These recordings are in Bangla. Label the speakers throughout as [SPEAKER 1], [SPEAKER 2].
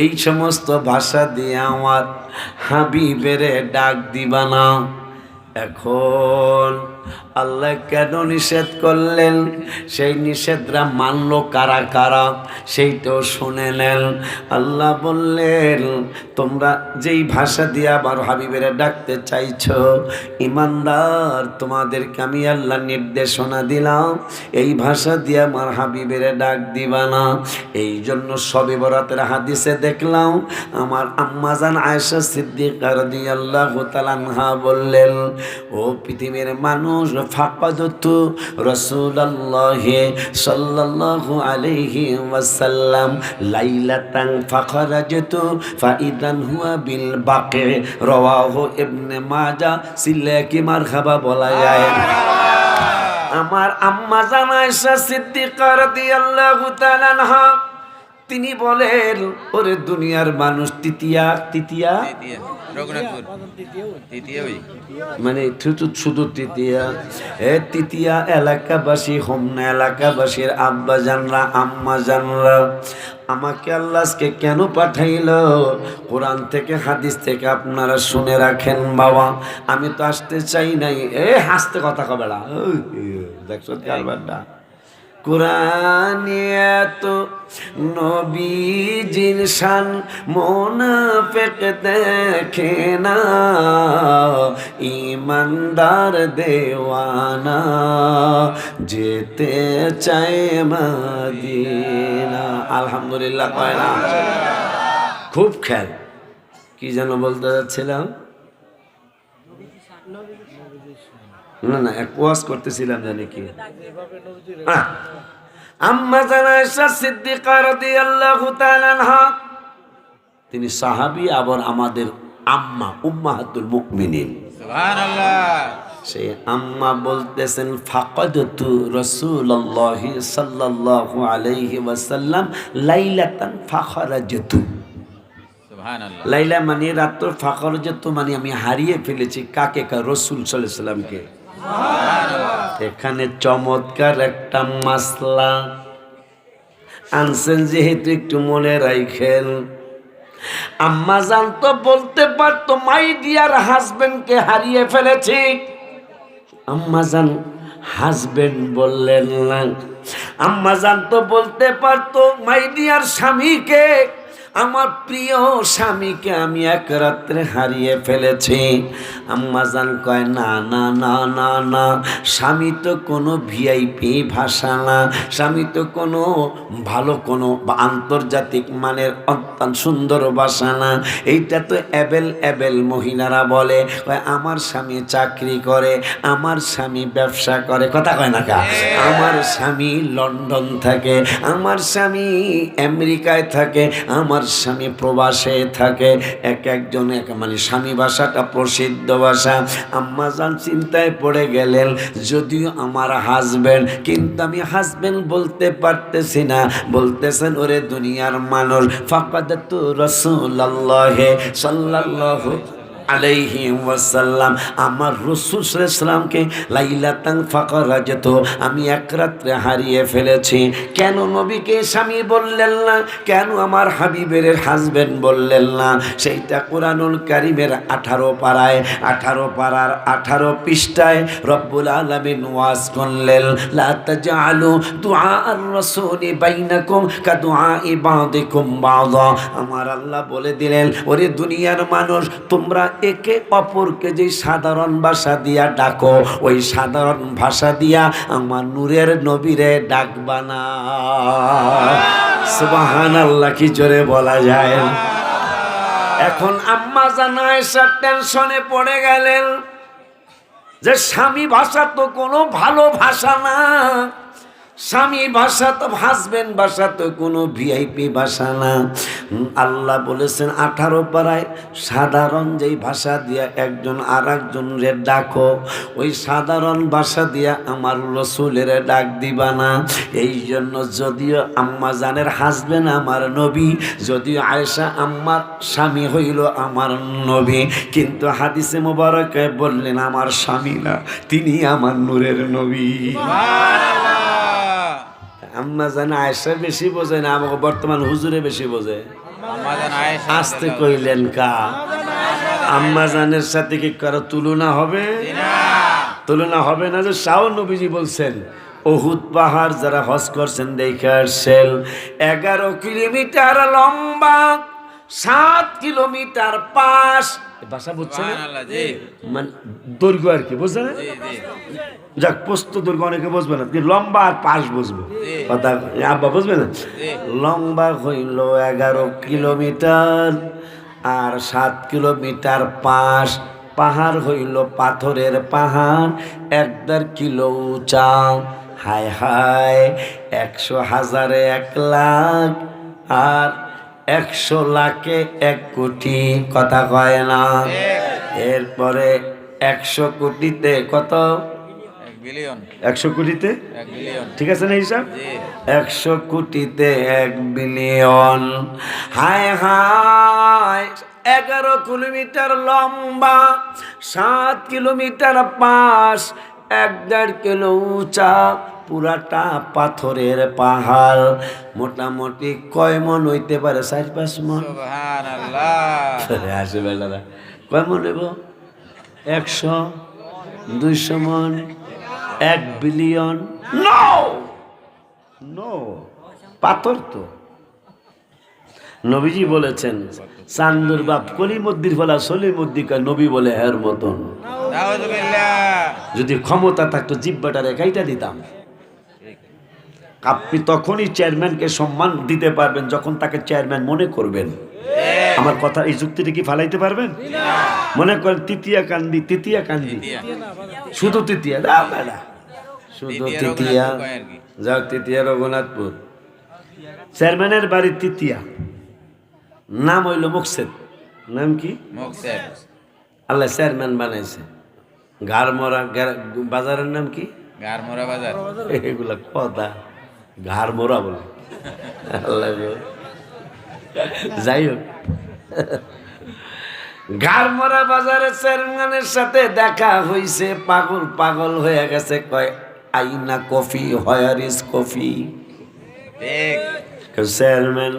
[SPEAKER 1] এই সমস্ত ভাষা দিয়ে আমার হাবিবের ডাক দিবা না। এখন আল্লাহ কেন নিষেধ করলেন, সেই নিষেধরা মানলো কারা কারা সেইটাও শুনে নেন। আল্লাহ বললেন, তোমরা যেই ভাষা দিয়ে আবার হাবিবের ডাকতে চাইছো, ইমানদার তোমাদেরকে আমি আল্লাহ নির্দেশনা দিলাম, এই ভাষা দিয়ে আমার হাবিবের ডাক দিবা না। এই জন্য শবে বরাতের হাদিসে দেখলাম আমার আম্মাজান আয়েশা সিদ্দিকা রাদিয়াল্লাহু তাআলা আনহা বললেন, ও পৃথিবীর মানুষ, ফাকাদতু রাসূলুল্লাহি সাল্লাল্লাহু আলাইহি ওয়াসাল্লাম লাইলাতান ফাখারাজতু ফাইদান হুয়া বিল বাকি, রাওয়াহু ইবনে মাজাহ। সিল্লে কি মারহাবা বলা যায়। আমার আম্মা জান আয়েশা সিদ্দিকা রাদিয়াল্লাহু তাআলা আনহা তিনি বলেন, ওরে দুনিয়ার মানুষ, তৃতীয়া তৃতীয়া মানে শুধু তৃতীয়া, তৃতীয়া এলাকাবাসী, হোমনা এলাকাবাসীর আব্বা জানরা, আম্মা জানরা, আমাকে আল্লাহকে কেন পাঠাইল? কোরআন থেকে হাদিস থেকে আপনারা শুনে রাখেন বাবা। আমি তো আসতে চাই নাই। হাসতে কথা কবে না, দেখছো কারবারটা। কোরআনে তো নবীজির শান মুনাফিক দেখে না, ইমানদার দেওয়ানা যেতে চায় মদিনা। আলহামদুলিল্লাহ কয় না? খুব খেয়াল। কি যেন বলতে যাচ্ছিলাম? না না, এক ওয়াজ করতেছিলাম, জানি কি। আম্মা জান আয়েশা সিদ্দিকা রাদিয়াল্লাহু তাআলা আনহা তিনি সাহাবী, আবার আমাদের আম্মা উম্মাহাতুল মুমিনিন। সুবহানাল্লাহ। সেই আম্মা বলতেছেন, ফাকাদতু রাসূলুল্লাহি সাল্লাল্লাহু আলাইহি ওয়াসাল্লাম লাইলাতান ফাখারাজতু। সুবহানাল্লাহ। লাইলা মানে রাত, ফাখারাজতু মানে আমি হারিয়ে ফেলেছি। কাকে? রাসূল সাল্লাল্লাহু আলাইহি ওয়াসাল্লামকে। এখানে চমৎকার একটা মাসলা আনছেন, যেহেতু একটু মনে রাখেন। আম্মা জান তো বলতে পারতো মাই ডিয়ার হাজবেন্ডকে হারিয়ে ফেলেছি, আম্মা জান হাজবেন্ড বললেন না। আম্মা জান তো বলতে পারতো মাই ডিয়ার স্বামীকে, আমার প্রিয় স্বামীকে আমি এক রাত্রে হারিয়ে ফেলেছি। আম্মা জান কয়, না না না না না, স্বামী তো কোনো ভিআইপি ভাষা না, স্বামী তো কোনো ভালো কোনো আন্তর্জাতিক মানের অত্যন্ত সুন্দর ভাষা না। এইটা তো অ্যাবেল মহিলারা বলে। কয় আমার স্বামী চাকরি করে, আমার স্বামী ব্যবসা করে, কথা কয় না কা? আমার স্বামী লন্ডন থাকে, আমার স্বামী আমেরিকায় থাকে, আমার স্বামী প্রবাসে থাকে। এক একজন এক মানে স্বামী ভাষাটা প্রসিদ্ধ ভাষা। আম্মা জান চিন্তায় পড়ে গেলেন, যদিও আমার হাজবেন্ড, কিন্তু আমি হাজবেন্ড বলতে পারতেছি না। বলতেছেন, ওরে দুনিয়ার মানুষ, ফাকাদাতু রাসূলুল্লাহি সাল্লাল্লাহু আলাইহি ওয়াসাল্লাম আমার রাসূল সাল্লাল্লাহু আলাইহি ওয়াসাল্লামকে লাইলাতান ফাখারাজতু আমি এক রাত্রে হারিয়ে ফেলেছি। কেন নবীকে স্বামী বললেন না? কেন আমার হাবিবের হাজবেন্ড বললেন না? সেইটা কুরআনুল কারীমের 18 পারায় 18 পারার 18 পৃষ্ঠায় রব্বুল আলামিন ওয়াজ করলেন, লা তাজআলু দুআ আর-রাসূলি বাইনাকুম কাদুআই বাযিকুম বাযা। আমার আল্লাহ বলে দিলেন, ওরে দুনিয়ার মানুষ, তোমরা একে অপরকে যে সাধারণ ভাষা দিয়া ডাকো, ওই সাধারণ ভাষা দিয়া আমার নূরের নবীরে ডাকবা না। সুবহানাল্লাহ, কি জোরে বলা যায়। এখন আম্মা জান আয়েশা টেনশনে পড়ে গেলেন যে স্বামী ভাষা তো কোনো ভালো ভাষা না, স্বামী ভাষা তো, হাজবেন্ড ভাষা তো কোনো ভিআইপি ভাষা না। আল্লাহ বলেছেন 18 পারায়, সাধারণ যেই ভাষা দিয়া একজন আর একজনরে ডাকো, ওই সাধারণ ভাষা দিয়া আমার রাসূলের ডাক দিবা না। এই জন্য যদিও আম্মা জানের হাজবেন্ড আমার নবী, যদিও আয়েশা আম্মার স্বামী হইল আমার নবী, কিন্তু হাদিসে মোবারকে বললেন আমার স্বামী না, তিনি আমার নূরের নবী। আম্মা জান আয়েশা বেশি বোঝে না, আমাকে বর্তমান হুজুরে বেশি বোঝে। আসতে কইলেন কা? আম্মা জানের সাথে কি কারো তুলনা হবে? তুলনা হবে না। যে শাহ নবীজি বলছেন উহুদ পাহাড় যারা হজ করছেন দেখে আসছেন, 11 কিলোমিটার লম্বা, 7 কিলোমিটার পাশ। ভাষা বুঝছেন? মানে দৈর্ঘ্য আর কি, বুঝছেন? যাক, প্রস্থ দৈর্ঘ্য অনেকে বুঝবে না, লম্বা আর পাশ বুঝবো। কথা আব্বা বুঝবে না? লম্বা হইল 11 কিলোমিটার আর 7 কিলোমিটার পাশ। পাহাড় হইল পাথরের পাহাড়, 1.5 কিলো উঁচা। হায় হায়, 100 হাজারে 1 লাখ আর 100 লাখে 1 কোটি। কথা কয় না? এরপরে 100 কোটিতে কত? 100 কোটিতে, ঠিক আছে না হিসাব? 100 কোটিতে 1 বিলিয়ন। হায় হায়, 11 কিলোমিটার লম্বা, 7 কিলোমিটার পাশ, 1.5 কিলো উঁচা, পুরাটা পাথরের পাহাড়। মোটামুটি কয় মন হইতে পারে? 4-5 মন। আসে বেলারা, কয় মন হইব? 100, 200 মন, 1 বিলিয়ন? নো নো, পাথর তো। নবীজি বলেছেন চান্দুর বাপ কলিমদ্দির ফলা সলিমদ্দিকা, নবী বলে এর মতন। যদি ক্ষমতা থাকতো জিব্বাটারে কাইটা দিতাম। আপনি তখনই চেয়ারম্যানকে সম্মান দিতে পারবেন যখন তাকে চেয়ারম্যান মনে করবেন। আমার কথা, এই যুক্তিটা কি ফালাইতে পারবেন? মনে করেন তৃতীয়া কান্দি, তৃতীয়া কান্দি, শুধু তৃতীয়া দাও বেড়া, শুধু তৃতীয়া যাও, তৃতীয়া রঘুনাথপুর, চেয়ারম্যানের বাড়ি তৃতীয়া, নাম হইল মুকসেদ। নাম কি? আল্লাহ চেয়ারম্যান বানাইছে। ঘাড়মরা বাজারের নাম কি? ঘাড়মরা বাজার। এগুলা কথা, ঘাড়মরা বলে। আল্লাহ, যাই হোক, ঘাড়মরা বাজারে চেয়ারম্যানের সাথে দেখা হইছে। পাগল পাগল হয়ে গেছে, কয় আইনা coffee, where is coffee? Chairman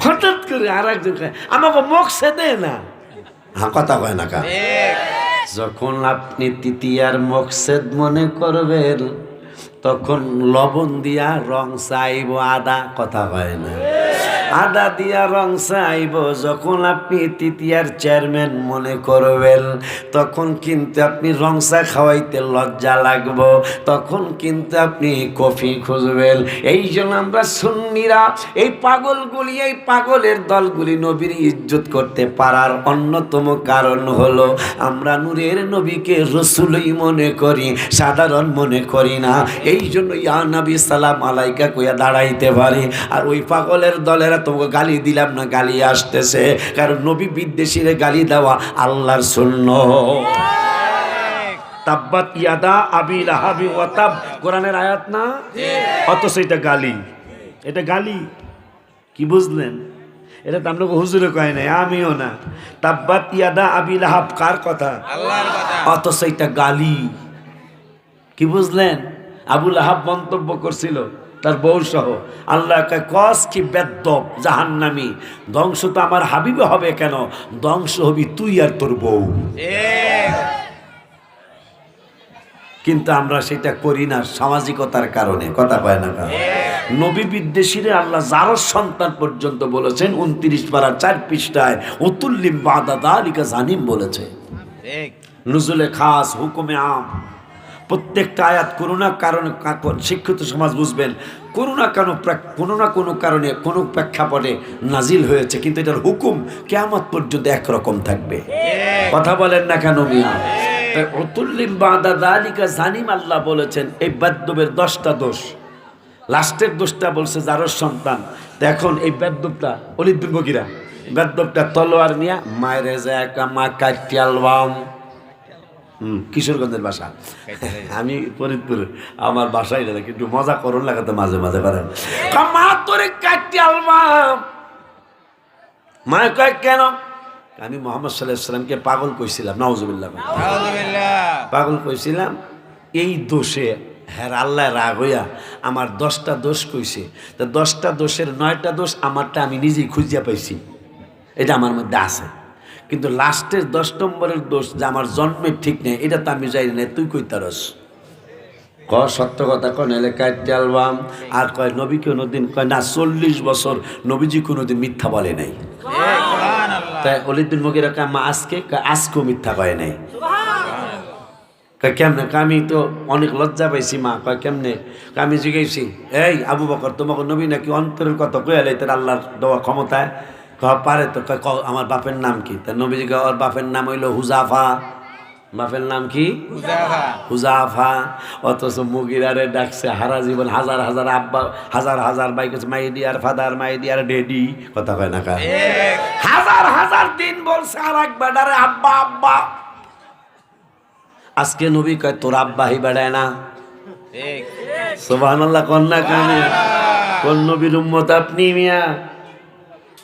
[SPEAKER 1] হঠাৎ করে আর একজন আমাকে মকসেদে না, কথা কয় না কা? যখন আপনি তৃতীয়ার মকসেদ মনে করবেন তখন লবণ দিয়া রং চাইব আদা, কথা কয় না? আদা দিয়া রং চাইব। যখন আপনি তৃতীয়ার চেয়ারম্যান মনে করবেন তখন কিন্তু আপনি রং চা খাওয়াইতে লজ্জা লাগবো, তখন কিন্তু আপনি কফি খুঁজবেন। এই জন্য আমরা সুন্নিরা, এই পাগলগুলি, এই পাগলের দলগুলি নবীর ইজ্জত করতে পারার অন্যতম কারণ হলো আমরা নূরের নবীকে রসুলই মনে করি, সাধারণ মনে করি না। এই জন্য ইয়া নবী সালাম আলাইকা কইয়া দাঁড়াইতে পারি। আর ওই পাগলের দলেরা তোমাকে গালি দিলাম না, গালি আসতেছে, কারণ নবী বিদ্বেষীরে গালি দেওয়া আল্লাহর সুন্নাত। তাব্বাত ইয়াদা আবি লাহাবি ওয়া তাব, কোরআনের আয়াত না? অথচ এটা গালি, এটা গালি। কি বুঝলেন? এটা তো আপনাকে হুজুরে কয় নাই, আমিও না। তাব্বাত ইয়াদা আবি লাহাব কার কথা? আল্লাহর কথা। অথচ এটা গালি। কি বুঝলেন? আবু লাহাব মন্তব্য করছিল তার বউ সহ, আল্লাহ কস কি বেদ্দব জাহান্নামী, ধ্বংস তো আমার হাবিবে হবে কেন, ধ্বংস হবি তুই আর তোর বউ। কিন্তু আমরা সেটা করি না সামাজিকতার কারণে, কথা পায় না। কারণ নবী বিদ্বেষীরে আল্লাহ জারস সন্তান পর্যন্ত বলেছেন 29 পারা 4 পৃষ্ঠায়, উতুল্লিম বাদা দালিকা জানিম বলেছে। নুজুলে খাস, হুকুমে আম, প্রত্যেকটা আয়াত কোনো না কারণে, শিক্ষিত সমাজ বুঝবেন, কোনো না কোনো কারণে কোনো প্রেক্ষাপটে নাজিল হয়েছে, কিন্তু এটার হুকুম কিয়ামত পর্যন্ত একরকম থাকবে। কথা বলেন না কেন মিয়া? উতুল্লিম বাদা দালিকা জানিম, আল্লাহ বলেছেন এই বেদ্যবের 10টা দোষ, লাস্টের দোষটা বলছে জারস সন্তান। এখন এই বেদ্যবটা অলিদ বিন বগিরা, বেদ্যবটা তলোয়ার নিয়ে মায়েরে যায় একটা মা কাটিয়ালবাম, কিশোরগঞ্জের বাসা, আমি ফরিদপুর, আমার বাসায় না, কিন্তু মজা করুন লাগাতে মাঝে মাঝে পারেন। মা তোরে কাটিয়ালবাম, মা কয় কেন? আমি মোহাম্মদ সাল্লাল্লাহু আলাইহি ওয়াসাল্লামকে পাগল কইছিলাম, নাউজুবিল্লাহ, পাগল কইছিলাম এই দোষে হ্যাঁ আল্লাহ রাগ হইয়া আমার 10টা দোষ কইছে, তো 10টা দোষের 9টা দোষ আমারটা আমি নিজেই খুঁজিয়া পাইছি, এটা আমার মধ্যে আছে। কিন্তু লাস্টের 10 নম্বরের দোষ যে আমার জন্মের ঠিক নেই, এটা তো আমি জানি না, তুই কইতারস ক সত্য কথা কয় নাহলে কাটতে আলবাম। আর কয় নবী কোনোদিন কয় না 40 বছর নবীজি কোনোদিন মিথ্যা বলে নাই। তাই অলিদ্দিন মগিরা কামা আজকেও মিথ্যা কয় নাই। কেমনে? আমি তো অনেক লজ্জা পাইছি মা। কয় কেমনে? আমি জিজ্ঞেসি এই আবু বকর তোমাকে নবী নাকি অন্তরের কথা কয়ালে তার আল্লাহর দেওয়া ক্ষমতায় পারে তো? আমার বাপের নাম কি? তার নবীজি ওর বাপের নাম হইল হুজাফা। বাপের নাম কি? হুজাফা। অথচ মুগিরারে ডাকছে হারা জীবন হাজার হাজার আব্বা, হাজার হাজার ভাই কাছে my dear father, my dear daddy, কথা কয় না কা? হাজার হাজার দিন বলছে আর এক বেডারে আব্বা আব্বা। আজকে নবী কয় তোর আব্বা হি বেড়ায় না। সুবহানাল্লাহ কন্যা কানে। কোন নবীর উম্মত আপনি মিয়া?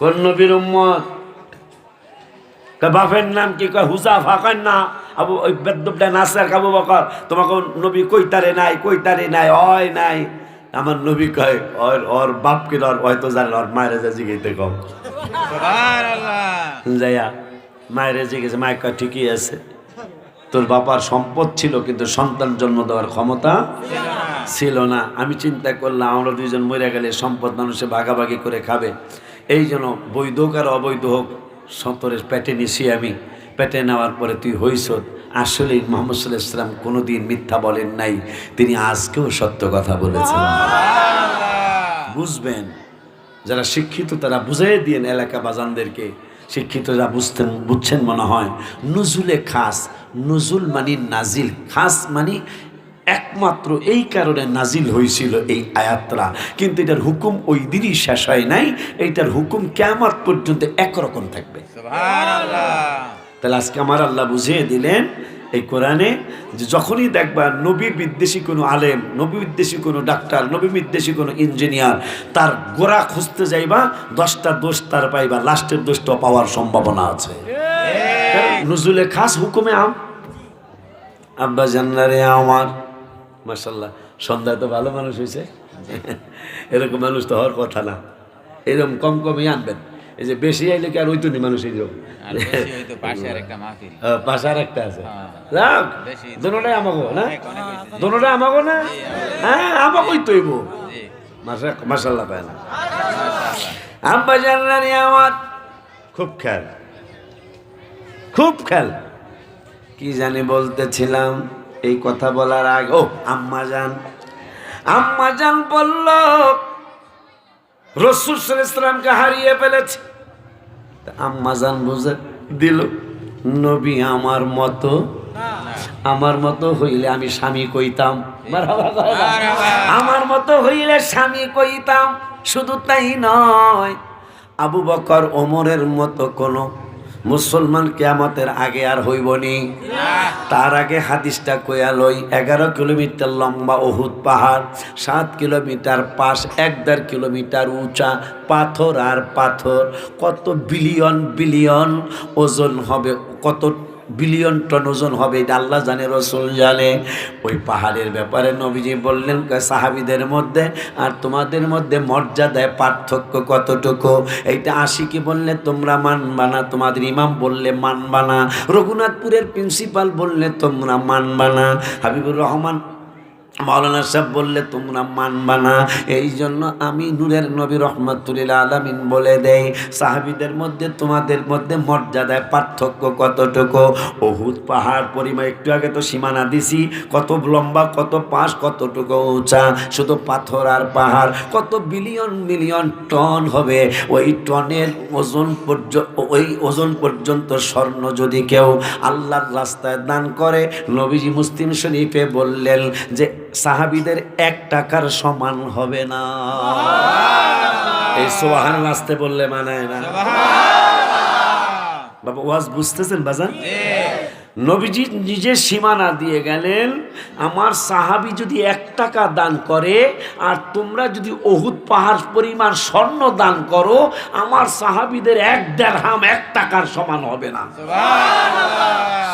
[SPEAKER 1] কোন নবীর উম্মত? বাপের নাম কি? কয় হুজাফা। কয় না আবু ওই বেদ্যবটা নাসার আবু বকর তোমাকে নবী কইতারে নাই, কইতারে নাই, হয় নাই। আমার নবী কয় ওর বাপকে হয়তো জানে, ওর মায়ের যা জিগাইতে কম যাইয়া মায়ের জিগেছে। মায়ের কয় ঠিকই আছে, তোর বাবার সম্পদ ছিল কিন্তু সন্তান জন্ম দেওয়ার ক্ষমতা ছিল না। আমি চিন্তা করলাম আমরা দুইজন মরে গেলে সম্পদ মানুষে ভাগাভাগি করে খাবে, এই জন্য বৈধ হোক আর অবৈধ হোক সন্তরের পেটে নিছি আমি। পেটে নেওয়ার পরে তুই হইস। আসলে মুহাম্মদ সাল্লাল্লাহু আলাইহি ওয়াসাল্লাম কোনোদিন মিথ্যা বলেন নাই, তিনি আজকেও সত্য কথা বলেছেন। বুঝবেন যারা শিক্ষিত তারা বুঝিয়ে দিয়েন এলাকা বাজানদেরকে। শিক্ষিত যারা বুঝছেন মনে হয়। নুজুলে খাস, নুজুল মানি নাজিল, খাস মানি একমাত্র এই কারণে নাজিল হয়েছিল এই আয়াতরা, কিন্তু এটার হুকুম ওই দিনই শেষ হয় নাই, এইটার হুকুম কিয়ামত পর্যন্ত একরকম থাকবে। তাহলে আজকে আমার আল্লাহ বুঝিয়ে দিলেন এই কোরআনে যে যখনই দেখবা নবী বিদ্বেষী কোনো আলেম, নবী বিদ্বেষী কোনো ডাক্তার, নবী বিদ্বেষী কোনো ইঞ্জিনিয়ার, তার গোড়া খুঁজতে যাইবা 10টা দোষ তার পাইবা, লাস্টের দোষটা পাওয়ার সম্ভাবনা আছে। নুজুলে খাস হুকুমে আম। আব্বা জান্নারে আমার মাশাআল্লাহ সন্ধ্যায় তো ভালো মানুষ হয়েছে। এরকম মানুষ তো হওয়ার কথা না, এরকম কম কমই আনবেন। এই যে বেশি আইলে কি আর ওই তো নি মানুষ এই পাশে আর একটা আছে, দোনোটাই আমাগো না, দোনোটাই আমাগো না। হ্যাঁ আমাগোই তৈব মাশাআল্লাহ পায় না। আব্বা জান্নারে আমার খুব খেয়াল, খুব খেয়াল। কি জানি বলতেছিলাম এই কথা বলার আগে, ও আম্মা জান বলল রাসূল সাল্লাল্লাহু আলাইহি ওয়াসাল্লামকে হারিয়ে ফেলেছে। আম্মা জান বুঝে দিল নবী আমার মতো হইলে আমি স্বামী কইতাম, আমার মতো হইলে স্বামী কইতাম। শুধু তাই নয়, আবু বকর ওমরের মতো কোন মুসলমান কিয়ামতের আগে আর হইবনি। তার আগে হাদিসটা কইয়া লই। 11 কিলোমিটার লম্বা উহুদ পাহাড়, 7 কিলোমিটার পাশ, 1.5 কিলোমিটার উঁচা, পাথর আর পাথর। কত বিলিয়ন বিলিয়ন ওজন হবে, কত বিলিয়ন টন ওজন হবে এটা আল্লাহ জানে, রাসূল জানে। ওই পাহাড়ের ব্যাপারে নবীজি বললেন সাহাবীদের মধ্যে আর তোমাদের মধ্যে মর্যাদায় পার্থক্য কতটুকু, এইটা আশিকি বললে তোমরা মানবা না, তোমাদের ইমাম বললে মানবা না, রঘুনাথপুরের প্রিন্সিপাল বললে তোমরা মানবা না, হাবিবুর রহমান মাওলানা সাহেব বললে তোমরা মানবা না। এই জন্য আমি নূরের নবী রহমাতুল আলামিন বলে দেই সাহাবীদের মধ্যে তোমাদের মধ্যে মর্যাদায় পার্থক্য কতটুকু। উহুদ পাহাড় পরিমাণ একটু আগে তো সীমানা দিছি, কত লম্বা, কত পাশ, কতটুকু উঁচা, শুধু পাথর আর পাহাড়। কত বিলিয়ন মিলিয়ন টন হবে, ওই টনের ওজন ওই ওজন পর্যন্ত স্বর্ণ যদি কেউ আল্লাহর রাস্তায় দান করে, নবীজি মুসলিম শরীফে বললেন যে সাহাবীদের 1 টাকার সমান হবে না। এই সুবহানাল্লাহ আসতে বললে মানায় না। বাবা ওয়াজ বুঝতেছেন বাজান? নবীজি নিজে সীমানা দিয়ে গেলেন, আমার সাহাবী যদি 1 টাকা দান করে আর তোমরা যদি উহুদ পাহাড় পরিমাণ স্বর্ণ দান করো, আমার সাহাবীদের 1 দিরহাম 1 টাকার সমান হবে না।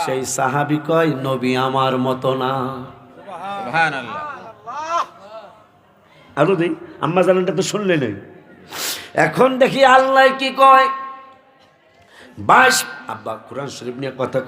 [SPEAKER 1] সেই সাহাবী কয় নবী আমার মতো না। আরো দেই, আম্মা জানেনটা তো শুনলে নেই। এখন দেখি আল্লাহ কি কয়। 22 আব্বা কোরআন শরীফ নিয়ে কথা